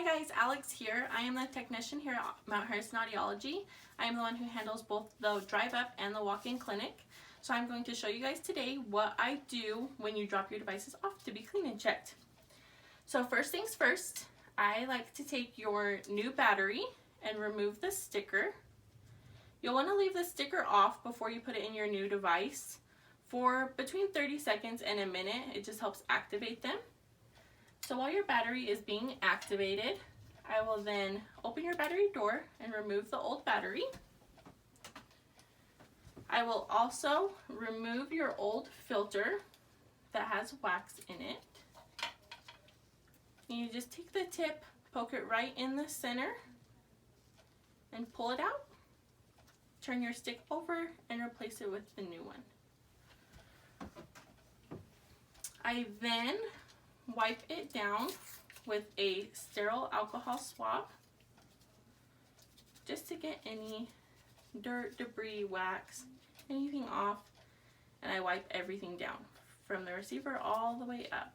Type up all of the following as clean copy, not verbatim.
guys, Alex here. I am the technician here at Mount Harrison Audiology. I am the one who handles both the drive-up and the walk-in clinic. So I'm going to show you guys today what I do when you drop your devices off to be clean and checked. So first things first, I like to take your new battery and remove the sticker. You'll want to leave the sticker off before you put it in your new device for between 30 seconds and a minute. It just helps activate them. So while your battery is being activated, I will then open your battery door and remove the old battery. I will also remove your old filter that has wax in it. And you just take the tip, poke it right in the center, and pull it out. Turn your stick over and replace it with the new one. I then wipe it down with a sterile alcohol swab just to get any dirt, debris, wax, anything off, and I wipe everything down from the receiver all the way up.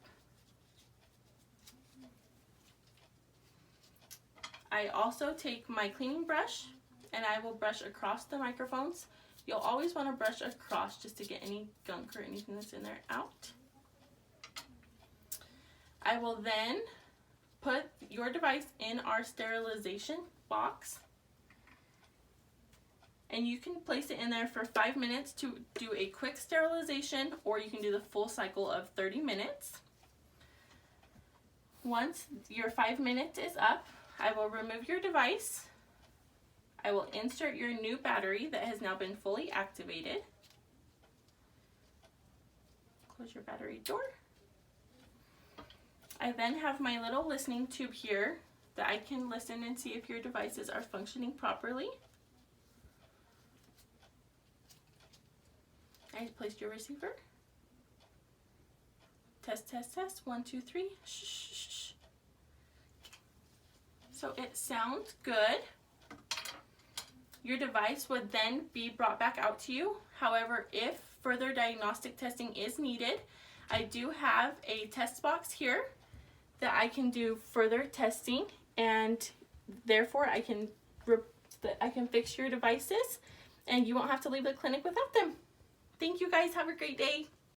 I also take my cleaning brush and I will brush across the microphones. You'll always want to brush across just to get any gunk or anything that's in there out. I will then put your device in our sterilization box, and you can place it in there for 5 minutes to do a quick sterilization, or you can do the full cycle of 30 minutes. Once your 5 minutes is up, I will remove your device. I will insert your new battery that has now been fully activated. Close your battery door. I then have my little listening tube here that I can listen and see if your devices are functioning properly. I placed your receiver. Test, test, test. 1, 2, 3. Shh, shh, shh. So it sounds good. Your device would then be brought back out to you. However, if further diagnostic testing is needed, I do have a test box here that I can do further testing, and therefore I can fix your devices and you won't have to leave the clinic without them. Thank you guys. Have a great day.